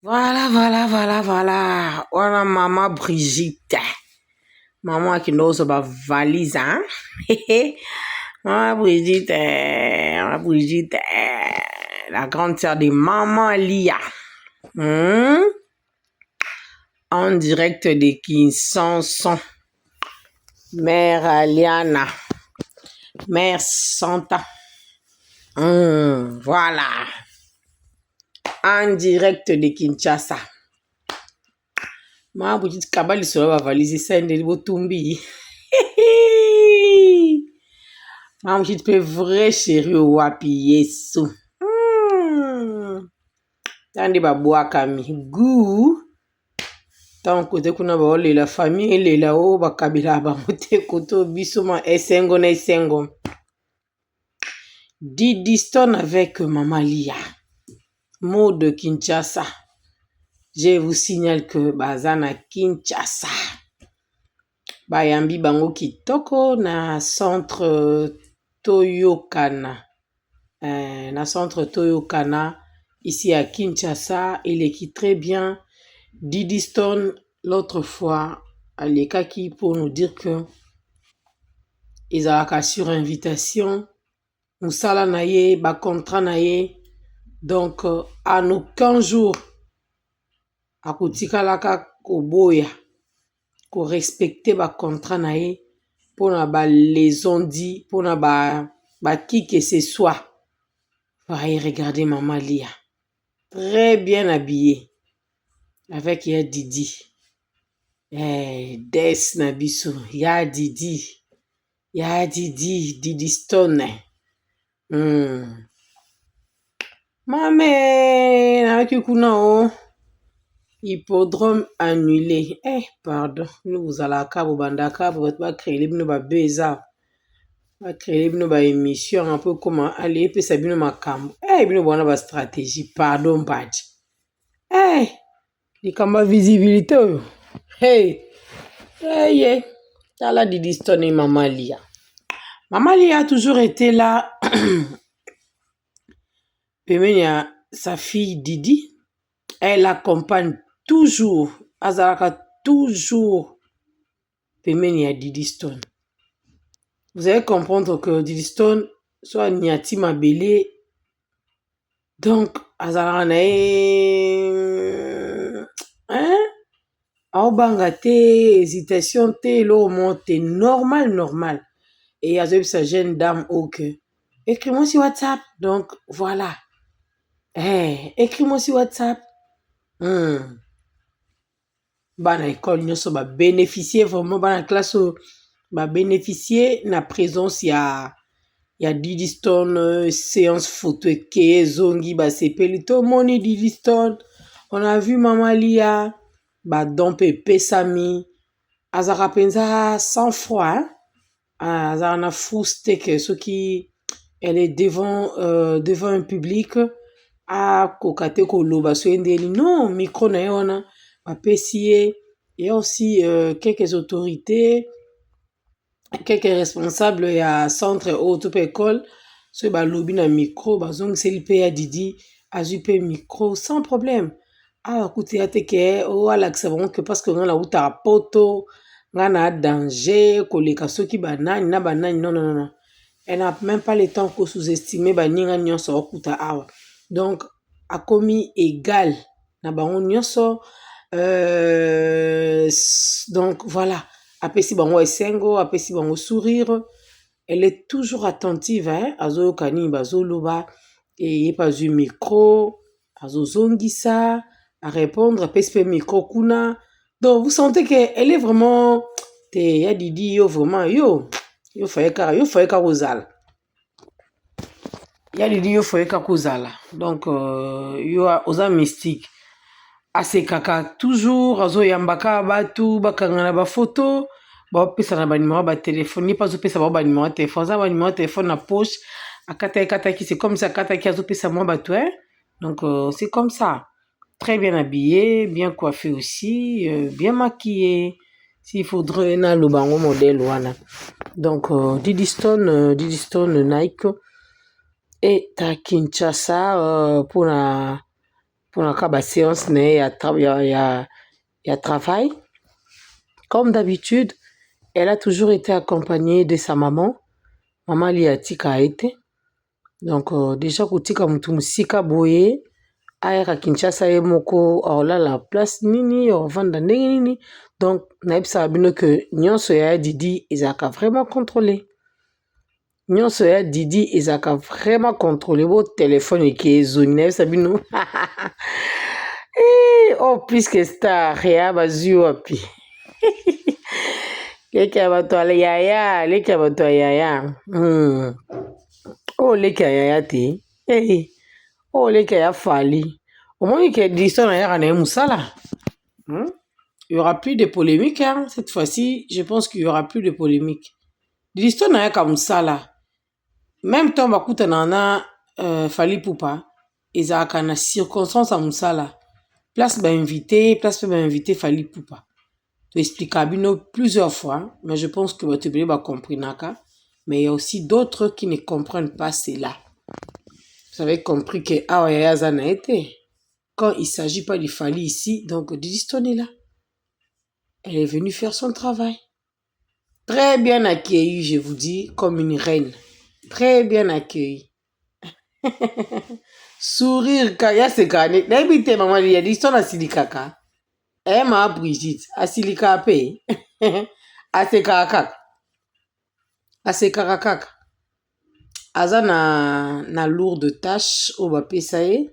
Voilà. Voilà, maman Brigitte. Maman qui n'ose pas valise, hein? Maman Brigitte, la grande sœur de maman Lia. En direct de Kinshasa. Mère Aliana. Mère Santa. Voilà. En direct de Kinshasa. Maman Brigitte kabali sur la valise sende botumbi. Maman Brigitte peut vrai chéri au wapi yesu. Tande babwaka mi gu. Tant côté kuna ba la famille la o bakabila ba mote koto bisoma esengo na esengo. Didi Stone avec Maman Lia. Mot de Kinshasa. Je vous signale que bazana Kinshasa. Bayambi bango kitoko na centre Toyokana. Na centre Toyokana, ici à Kinshasa, il écrit très bien. Didi Stone, l'autre fois, à l'Ekaki pour nous dire que ils ont sur invitation, Moussala naye, ba contrat naye, donc à aucun jour, à Koutikalaka Koboya, ko respecter ba contrat naye, pour na ba les on dit, pour na ba qui que ce soit. Voyez, regardez Maman Lia. Très bien habillée. Avec ya Didi. Des Nabiso. Ya Didi. Didi Stone. Maman, avec kuna o. Hippodrome annulé. Pardon. Nous vous allons à Cabo Bandaka pour votre créer les ba beza. Va créer ba émission un peu comment aller puis ça bino makambo. Bino bona ba stratégie. Pardon, Badge. Il y a visibilité. T'as la Didi Stone et Maman Lia. Maman Lia a toujours été là. Il y a sa fille Didi. Elle l'accompagne toujours. Azaraka toujours. Il y a Didi Stone. Vous allez comprendre que Didi Stone, soit Niati Mabele. Donc, Azaraka Aobanga te, hésitation te, l'eau monte, normal. Et avec sa jeune dame, ok. Écris-moi sur WhatsApp. Donc, voilà. Écris-moi sur WhatsApp. Bana école, nous sommes bénéficier vraiment, bana classe, bénéficier na présence, il y a Didi Stone, séance photo, et zongi, c'est pelito, moni Didi Stone. On a vu Maman Lia. Donc Pepe Sami azara penza sans froid azara na fouste que ce qui elle est devant un public a kokate ko loba so endeli non micro na yona apesier et aussi quelques autorités quelques responsables ya centre auto école so ba lobi na micro bazong selipe ya Didi azupe micro sans problème. Écoutez, que parce que la route à poto, a danger, koleka soki banani na banani non. Elle n'a même pas le temps que sous-estimer baninga nyonso okuta awa. Donc a commis égal na bango nyonso donc voilà, apesi bango esengo, apesi bango sourire. Elle est toujours attentive azo kani bazoloba et pas du micro, azo zongisa à répondre, à micro kuna. Donc vous sentez qu'elle est vraiment ya Didi yo vraiment yo faika kozala. Ya Didi yo faika kozala. Donc yo oza mystique. Ase kaka toujours azo yambaka batu bakangana ba photo ba pesa na ba numéro ba téléphone ni pas zo pesa ba numéro de téléphone za ba numéro de téléphone na poche akata ki c'est comme ça akata ki azo pesa moi batu donc c'est comme ça. Très bien habillé, bien coiffé aussi, bien maquillé. S'il faudrait un lobango modèle wana. Donc Didi Stone Nike et à Kinshasa pour la pour la séance, il y a travail. Comme d'habitude, elle a toujours été accompagnée de sa maman. Maman Liatika a été. Donc, déjà, Koutika Moutoumsika Boye, Aera Kinshasa Moko, Orla la place Nini, Orvanda Nini. Donc, Naïb Sabino que Nyon Soya Didi, ils ont vraiment contrôlé. Nyon Soya Didi, ils ont vraiment contrôlé votre téléphone et qui est zoné, Sabino. Oh, plus que star, Réa Bazio Api. Leki ya bato yaya, leki ya bato yaya. Oh, leki ya yaya te. Hey. Oh, leki ya fali. Au moins que Diston a yaya na musala. Il y aura plus de polémique, hein. Cette fois-ci, je pense qu'il y aura plus de polémique. Diston a yaya musala. Même temps bakuta nana fali poupa. Eza kana circonstance à musala. Place ba invité fali poupa. Tu expliques plusieurs fois, mais je pense que tu vas comprendre. Mais il y a aussi d'autres qui ne comprennent pas cela. Vous avez compris que Awayazan a été. Quand il ne s'agit pas du Fali ici, donc Didiston est là. Elle est venue faire son travail. Très bien accueillie, je vous dis, comme une reine. Très bien accueillie. Sourire, Kaya se gane. N'habitez maman, il y a Didiston à Silikaka. Ma Brigitte, à Silikape. Ase karakaka. Aza na lourde tâche au Bapesae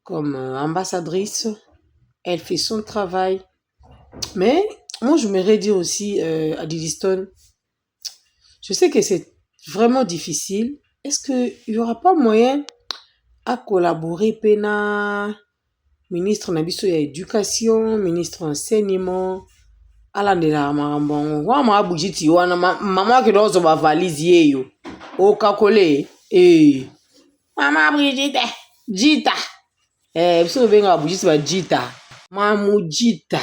comme ambassadrice. Elle fait son travail. Mais moi, je m'aimerais dire aussi à Didiston, je sais que c'est vraiment difficile. Est-ce qu'il n'y aura pas moyen à collaborer pena ministre Nabiso ya éducation, ministre enseignement, alandela marambo wa mabujiti wana mama kidozo ba valise yeyo o kakole mama Brigitte jita biso benga bujiti ba jita mamu jita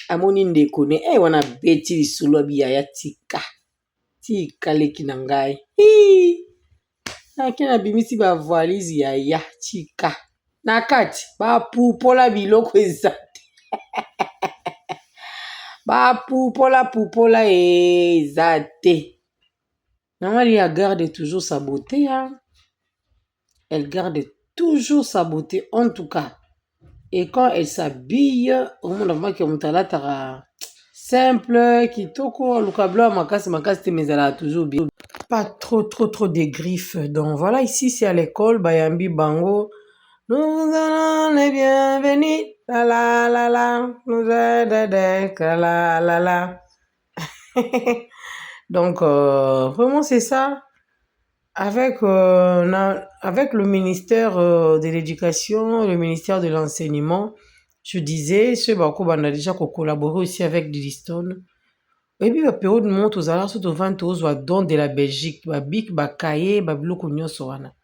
amoni ndeko ne wana beti lisulo biya ya tika leki na ngai akena bimisi ba valise ya tika na kati ba pupola biloko ezate ba pupola eza te. Normalement, elle garde toujours sa beauté. Hein? Elle garde toujours sa beauté, en tout cas. Et quand elle s'habille, au monde qui est simple, qui toko, le câble, makasi, mais elle a toujours bien. Pas trop de griffes. Donc voilà, ici c'est à l'école, Bayambi Bango. Nous allons les bienvenus. La la la la. Nous allons la la. Donc, vraiment, c'est ça. Avec le ministère de l'Éducation, le ministère de l'Enseignement, je disais, ce Bako on a déjà collaboré aussi avec Didiston. Et puis, la période monte aux alarmes, surtout 20 aux don de la Belgique, Babik, Bakaye, Babiloko Soana.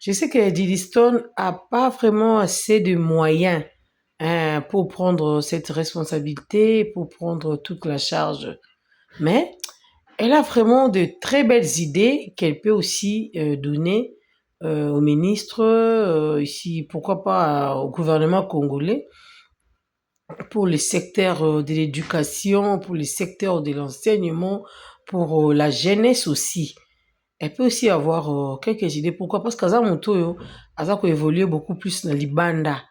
Je sais que Didiston n'a pas vraiment assez de moyens pour prendre cette responsabilité, pour prendre toute la charge. Mais elle a vraiment de très belles idées qu'elle peut aussi donner au ministre, ici, pourquoi pas au gouvernement congolais, pour le secteur de l'éducation, pour le secteur de l'enseignement, pour la jeunesse aussi. Elle peut aussi avoir quelques idées. Pourquoi? Parce qu'Aza Motoyo, Aza évolué beaucoup plus dans l'Ibanda.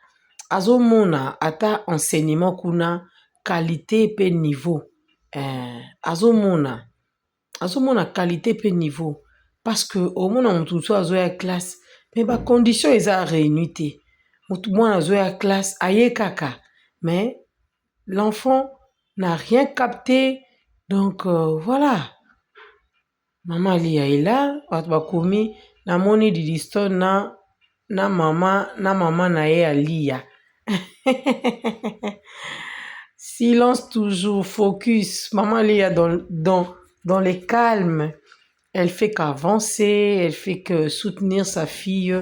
Azo Mona, ata enseignement kuna, qualité et niveau. Azo Mona qualité et niveau. Parce que au moins, on a la classe. Mais les conditions sont réunies. On a la classe, aye kaka. Mais l'enfant n'a rien capté. Donc, voilà. Maman Lia est là, Batbakomi, na moni Didiston na maman na ye Lia. Silence toujours, focus. Maman Lia dans le calme. Elle fait qu'avancer, elle fait que soutenir sa fille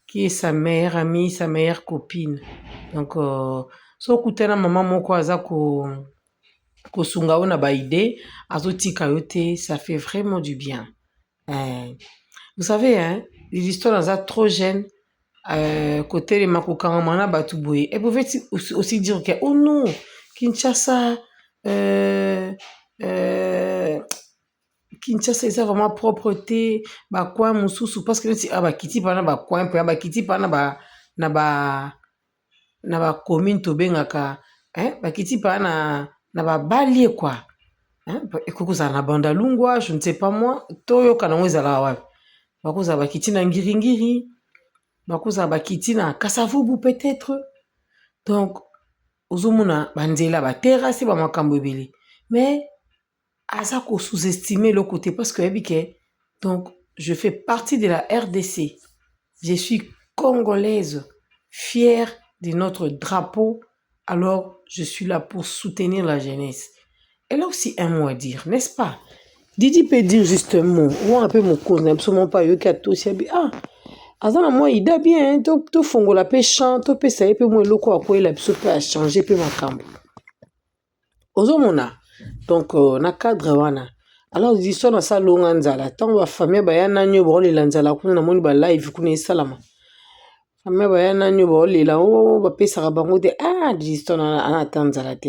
qui est sa meilleure amie, sa meilleure copine. Donc, so kutena maman moko aza kosunga ona ba idée azotika yote, ça fait vraiment du bien. Vous savez, hein, l'histoire est trop jeune, côté les Makokangama Batouboé. Elle pouvait aussi dire que, oh non, Kinshasa, Kinshasa, c'est vraiment propreté, coin mususu, parce que kiti pana coin, kiti pana na commune tobengaka, kiti pana na balie quoi. Ekokozala na Bandalungwa, je ne sais pas moi, toyoka nango ezala wapi. Bakozala bakiti na Ngiringiri, bakozala bakiti na Kasavubu peut-être. Donc, ozomona banzela ba terrasse ba makambo ebele. Mais aza ko sous-estimer le côté parce que donc je fais partie de la RDC. Je suis congolaise, fière de notre drapeau. Alors, je suis là pour soutenir la jeunesse. Elle a aussi un mot à dire, n'est-ce pas? Didi peut dire juste un mot. Ou un peu mon cause, absolument pas. Moi, il a bien. Tu fongo la paix chante, tu peux ça, peut moi le quoi, il a peut changer, peut ma cambre. Ozomona. Donc, na cadre wana. Alors, ils sont dans sa longue anzala. Tant va famille, ya nanyo, bro, l'anzala, kuna na moni ba live, kuna salama. Famille, ya nanyo, bro, la, ba pe sarabango de, ils sont en attendant te.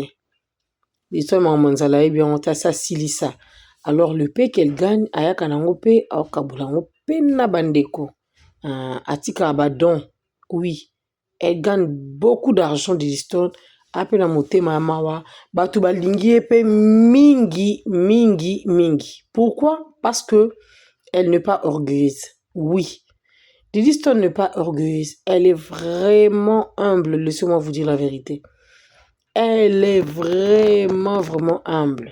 L'histoire manzala bien on ça silisa. Alors le paix qu'elle gagne ayaka nango pe au kabulango pe na bandeko. Atika abadon. Oui, elle gagne beaucoup d'argent de l'histoire. Après la motema mawa, batu balingi pe mingi. Pourquoi? Parce que elle n'est pas orgueilleuse. Oui. L'histoire n'est pas orgueilleuse. Elle est vraiment humble. Laissez-moi vous dire la vérité. Elle est vraiment humble.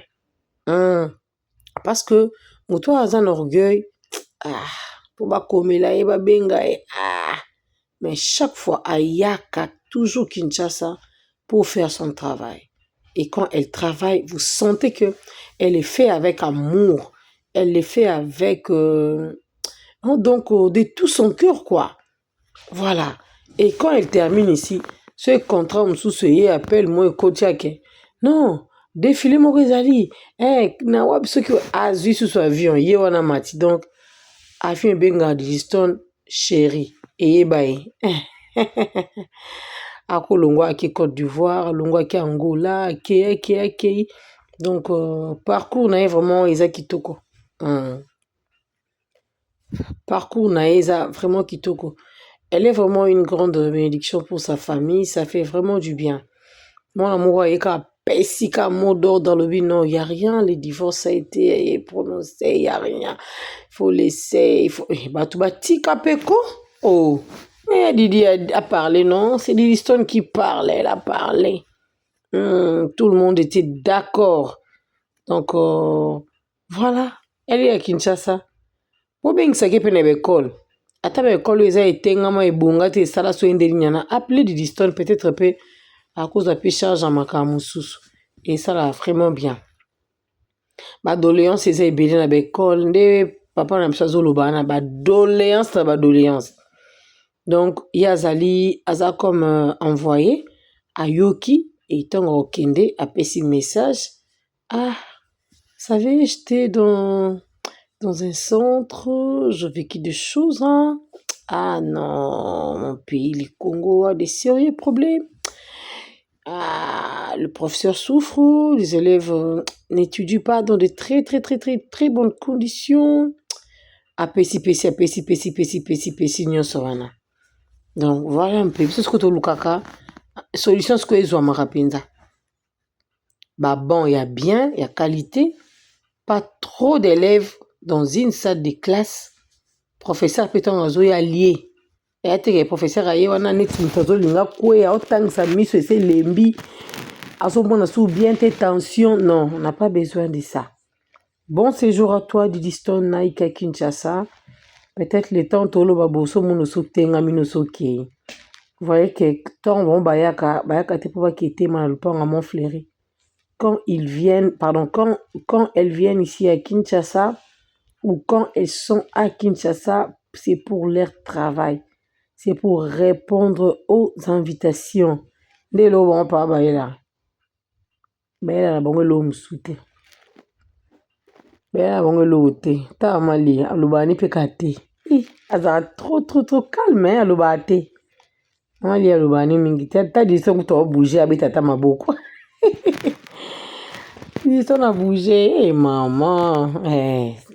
Parce que, toi, as un orgueil, pour pas comme là, mais chaque fois, Ayaka, toujours Kinshasa, pour faire son travail. Et quand elle travaille, vous sentez que elle est faite avec amour. Elle est faite avec, donc, de tout son cœur, quoi. Voilà. Et quand elle termine ici, ce contrat me appelle moi coach non défilé morizali na wab ce que azu sous avion yewana mati donc afin benga de Liston chéri et bae ako longwa ki Côte d'Ivoire longwa ki Angola ki donc parcours na vraiment eza kitoko parcours na eza vraiment kitoko. Elle est vraiment une grande bénédiction pour sa famille. Ça fait vraiment du bien. Moi, l'amour est qu'à Pessika mot d'ordre dans le but. Non, il n'y a rien. Le divorce a été prononcé. Il n'y a rien. Il faut laisser. Il faut. Bah, tu vas tika peko. Oh. Mais Didi a parlé, non? C'est Didi Stone qui parle. Elle a parlé. Tout le monde était d'accord. Donc, voilà. Elle est à Kinshasa. Où bien que ça qui peut l'école. Attends, école eza etengama ebonga te sala so endelinyana appeler de distance peut-être peu à cause de la charge en makamususu et ça là vraiment bien. Ba doléance eza ebele na école nde papa na msazo lobana ba doléance. Donc yazali aza comme envoyé à Yoki et tongo okende apesi message. Vous savez, j'étais dans un centre, je vécu des choses, hein. Non, mon pays, le Congo a des sérieux problèmes. Le professeur souffre, les élèves n'étudient pas dans de très bonnes conditions. Apesi, donc voilà un peu. C'est ce que tu as solution, ce que tu as marapinza. Bon, il y a bien, il y a qualité. Pas trop d'élèves dans une salle de classe. Professeur peut être allié. Et à professeur aye wana net mutazo linga kwe autant sa miso c'est lembi. À ce moment sous bien tes tensions. Non, on n'a pas besoin de ça. Bon séjour à toi Didi Stone Naika Kinshasa. Peut-être le temps tolo baboso monoso tenga minoso kei. Vous voyez que tant bon bayaka te pour qui était mal le pont à Montfleury. Quand elles viennent ici à Kinshasa ou quand elles sont à Kinshasa, c'est pour leur travail. C'est pour répondre aux invitations. Dès lors, on parle de là. Mais là, on va le souter. Mais là, on va le souter. T'as mal, alubani pekate. Azara trop calme, alubate. Mama Lia alobani mingi ta diso kuto bouger abeta ta maboko. Diso na bouger mama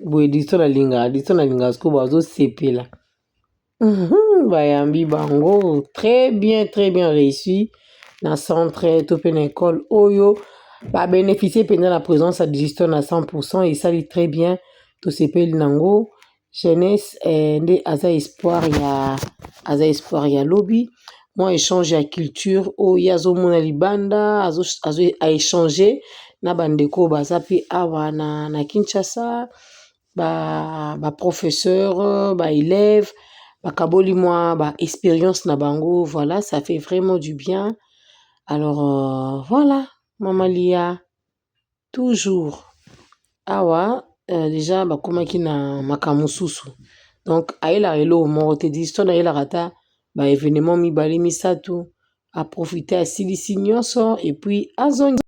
boye diso na linga sko bazo sepela. Bayambi bango très bien réussi na centre to pe na école oyo ba bénéficier pendant la présence à digital à 100% et ça dit très bien to sepeli nango jeunesse nde aza espoir ya lobby moi échange ya culture oyo azomona libanda azo a échanger na bandeko baza pe awa na Kinshasa ba professeur ba élève bakaboli moi ba expérience na bango voilà ça fait vraiment du bien alors voilà Mama Lia toujours awa déjà bakomaki na makambo mosusu donc ayelaka eloko moko te disto nayelaka ata ba événement mibale misato aprofite asilisi nyonso et puis azongi